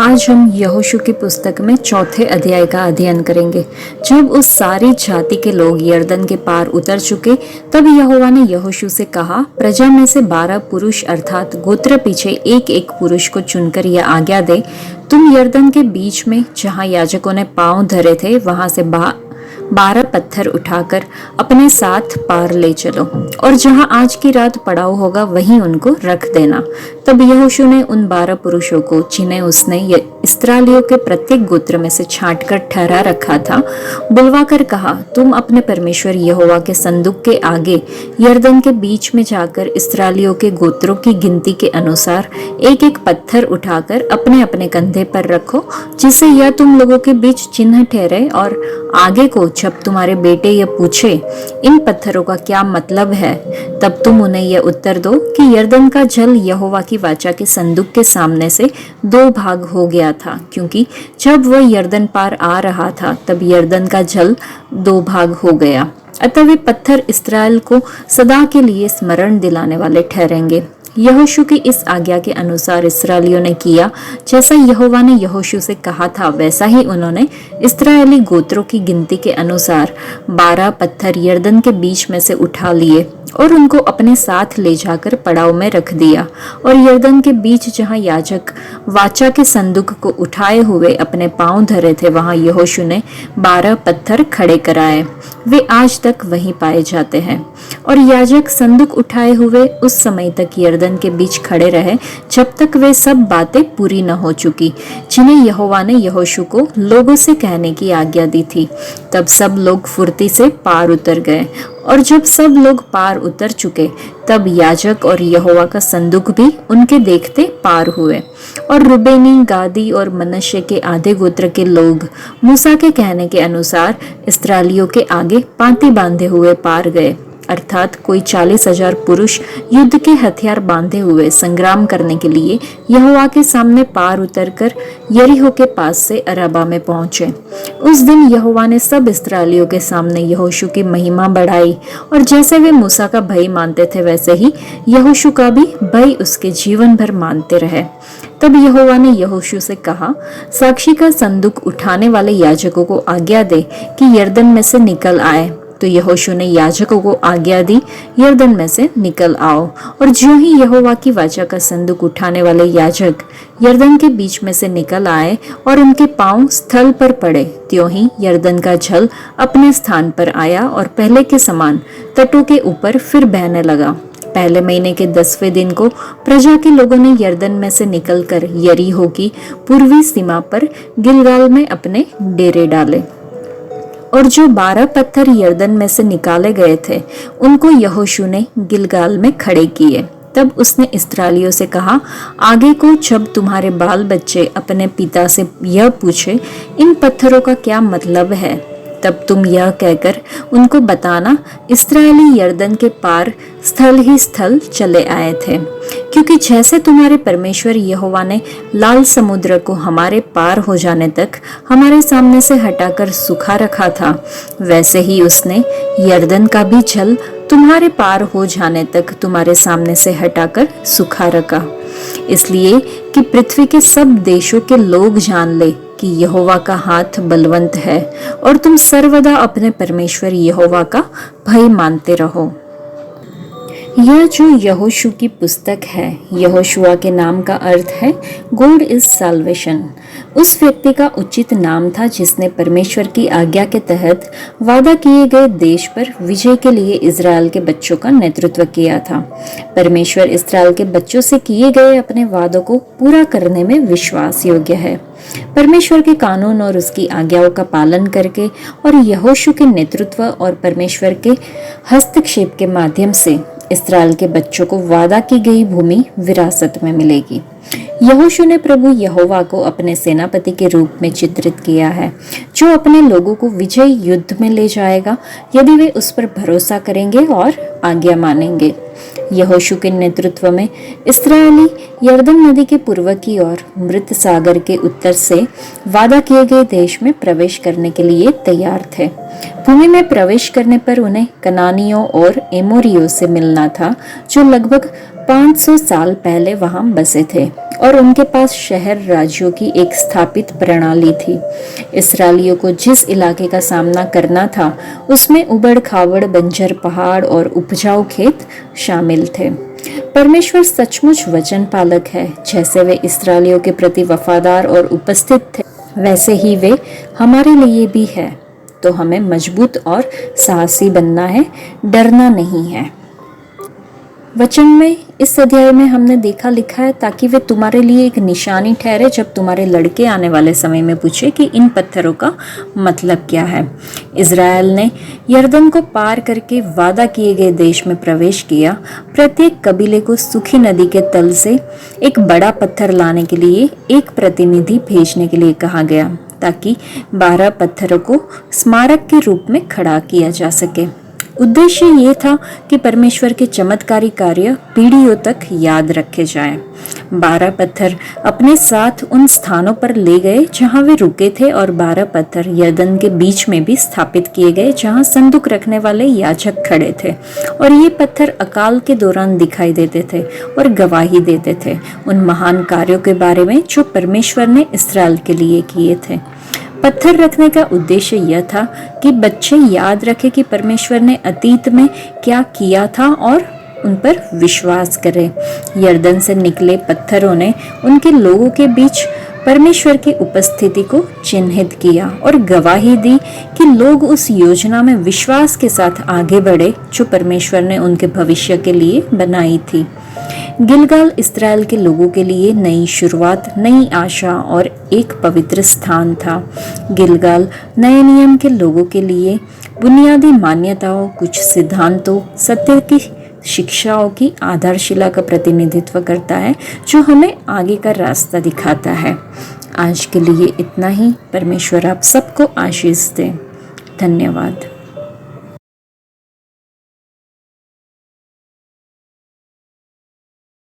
आज हम यहोशू की पुस्तक में चौथे अध्याय का अध्ययन करेंगे। जब उस सारी जाति के लोग यरदन के पार उतर चुके, तब यहोवा ने यहोशू से कहा, प्रजा में से 12 पुरुष अर्थात गोत्र पीछे एक एक पुरुष को चुनकर यह आज्ञा दे, तुम यरदन के बीच में जहाँ याजकों ने पांव धरे थे वहां से 12 पत्थर उठाकर अपने साथ पार ले चलो, और जहां आज की रात पड़ाव होगा वहीं उनको रख देना। तब यहोशू ने उन 12 पुरुषों को, जिन्हें उसने इस्राएलियों के प्रत्येक गोत्र में से छांटकर ठहरा रखा था, बुलवाकर कहा, तुम अपने परमेश्वर यहोवा के संदूक के आगे यरदन के बीच में जाकर इस्राएलियों के गोत्रों की गिनती के अनुसार एक एक पत्थर उठाकर अपने अपने कंधे पर रखो, जिससे यह तुम लोगों के बीच चिन्ह ठहरे। और आगे को जब तुम्हारे बेटे ये पूछे, इन पत्थरों का क्या मतलब है, तब तुम उन्हें यह उत्तर दो कि यरदन का जल यहोवा की वाचा के संदूक के सामने से 2 भाग हो गया था, क्योंकि जब वह यरदन पार आ रहा था तब यरदन का जल 2 भाग हो गया। अतः वे पत्थर इस्राएल को सदा के लिए स्मरण दिलाने वाले ठहरेंगे। यहोशू की इस आज्ञा के अनुसार इस्राएलियों ने किया, जैसा यहोवा ने यहोशू से कहा था, वैसा ही उन्होंने इस्राएली गोत्रों की गिनती के अनुसार 12 पत्थर यरदन के बीच में से उठा लिए और उनको अपने साथ ले जाकर पड़ाव में रख दिया। और यरदन के बीच जहां याजक वाचा के संदूक को उठाए हुए अपने पांव धरे थे, वहां यहोशू ने 12 पत्थर खड़े कराए। वे आज तक वहीं पाए जाते हैं। और याजक संदूक उठाए हुए उस समय तक यरदन के बीच खड़े रहे जब तक वे सब बातें पूरी न हो चुकी, जिन्हें यहोवा ने यहोशू को लोगों से कहने की आज्ञा दी थी। तब सब लोग फुर्ती से पार उतर गए, और जब सब लोग पार उतर चुके, तब याजक और यहोवा का संदूक भी उनके देखते पार हुए। और रुबेनी, गादी और मनश्शे के आधे गोत्र के लोग मूसा के कहने के अनुसार इस्राएलियों के आगे पांति बांधे हुए पार गए, अर्थात कोई 40,000 पुरुष युद्ध के हथियार बांधे हुए संग्राम करने के लिए यहोवा के सामने पार उतरकर यरीहो के पास से अराबा में पहुंचे। उस दिन यहोवा ने सब इस्राएलियों के सामने यहोशू की महिमा बढ़ाई, और जैसे वे मूसा का भय मानते थे वैसे ही यहोशू का भी भय उसके जीवन भर मानते रहे। तब यहोवा ने यहोशू से कहा, साक्षी का संदूक उठाने वाले याजकों को आज्ञा दे कि यरदन में से निकल आए। तो यहोशू ने याजकों को आज्ञा दी, यरदन में से निकल आओ। और ज्यों ही यहोवा की वाचा का संदूक उठाने वाले याजक यरदन के बीच में से निकल आए और उनके पांव स्थल पर पड़े, त्यों ही यरदन का जल अपने स्थान पर आया और पहले के समान तटों के ऊपर फिर बहने लगा। पहले महीने के 10वें दिन को प्रजा के लोगों ने यरदन में से निकलकर यरीहो की पूर्वी सीमा पर गिलगाल में अपने डेरे डाले। और जो 12 पत्थर यरदन में से निकाले गए थे, उनको यहोशू ने गिलगाल में खड़े किए। तब उसने इस्राएलियों से कहा, आगे को जब तुम्हारे बाल बच्चे अपने पिता से यह पूछे, इन पत्थरों का क्या मतलब है, तब तुम यह कहकर उनको बताना, इस्राएली यरदन के पार स्थल ही स्थल चले आए थे, क्योंकि जैसे तुम्हारे परमेश्वर यहोवा ने लाल समुद्र को हमारे पार हो जाने तक हमारे सामने से हटाकर सूखा रखा था, वैसे ही उसने यरदन का भी जल तुम्हारे पार हो जाने तक तुम्हारे सामने से हटाकर सूखा रखा, इसलिए कि पृथ्वी के सब देशों के लोग जान ले कि यहोवा का हाथ बलवंत है, और तुम सर्वदा अपने परमेश्वर यहोवा का भय मानते रहो। यह जो यहोशू की पुस्तक है, यहोशुआ के नाम का अर्थ है गॉड इज साल्वेशन। उस व्यक्ति का उचित नाम था जिसने परमेश्वर की आज्ञा के तहत वादा किए गए देश पर विजय के लिए इज़राइल के बच्चों का नेतृत्व किया था। परमेश्वर इज़राइल के बच्चों से किए गए अपने वादों को पूरा करने में विश्वास योग्य है। परमेश्वर के कानून और उसकी आज्ञाओं का पालन करके और यहोशू के नेतृत्व और परमेश्वर के हस्तक्षेप के माध्यम से इस्राएल के बच्चों को वादा की गई भूमि विरासत में मिलेगी। यहोशू ने प्रभु यहोवा को अपने सेनापति के रूप में चित्रित किया है, जो अपने लोगों को विजय युद्ध में ले जाएगा यदि वे उस पर भरोसा करेंगे और आज्ञा मानेंगे। यहोशू के नेतृत्व में इस्राएली यरदन नदी के पूर्व की ओर मृत सागर के उत्तर से वादा किए गए देश में प्रवेश करने के लिए तैयार थे। भूमि में प्रवेश करने पर उन्हें कनानियों और एमोरियों से मिलना था, जो लगभग 500 साल पहले वहां बसे थे और उनके पास शहर राज्यों की एक स्थापित प्रणाली थी। इसराइलियों को जिस इलाके का सामना करना था उसमें उबड़ खाबड़ बंजर पहाड़ और उपजाऊ खेत शामिल थे। परमेश्वर सचमुच वचन पालक है। जैसे वे इसराइलियों के प्रति वफादार और उपस्थित थे, वैसे ही वे हमारे लिए भी है। तो हमें मजबूत और साहसी बनना है, डरना नहीं है। वचन में इस अध्याय में हमने देखा लिखा है, ताकि वे तुम्हारे लिए एक निशानी ठहरे जब तुम्हारे लड़के आने वाले समय में पूछे कि इन पत्थरों का मतलब क्या है। इज़राइल ने यरदन को पार करके वादा किए गए देश में प्रवेश किया। प्रत्येक कबीले को सूखी नदी के तल से एक बड़ा पत्थर लाने के लिए एक प्रतिनिधि भेजने के लिए कहा गया, ताकि 12 पत्थरों को स्मारक के रूप में खड़ा किया जा सके। उद्देश्य ये था कि परमेश्वर के चमत्कारी कार्य पीढ़ियों तक याद रखे जाएं। 12 पत्थर अपने साथ उन स्थानों पर ले गए जहां वे रुके थे और 12 पत्थर यरदन के बीच में भी स्थापित किए गए जहां संदूक रखने वाले याजक खड़े थे। और ये पत्थर अकाल के दौरान दिखाई देते थे और गवाही देते थे उन महान कार्यों के बारे में जो परमेश्वर ने इस्राएल के लिए किए थे। पत्थर रखने का उद्देश्य यह था कि बच्चे याद रखें कि परमेश्वर ने अतीत में क्या किया था और उन पर विश्वास करें। यरदन से निकले पत्थरों ने उनके लोगों के बीच परमेश्वर की उपस्थिति को चिन्हित किया और गवाही दी कि लोग उस योजना में विश्वास के साथ आगे बढ़े जो परमेश्वर ने उनके भविष्य के लिए बनाई थी। गिलगाल इस्राएल के लोगों के लिए नई शुरुआत, नई आशा और एक पवित्र स्थान था। गिलगाल नए नियम के लोगों के लिए बुनियादी मान्यताओं, कुछ सिद्धांतों, सत्य की शिक्षाओं की आधारशिला का प्रतिनिधित्व करता है जो हमें आगे का रास्ता दिखाता है। आज के लिए इतना ही। परमेश्वर आप सबको आशीष दे। धन्यवाद।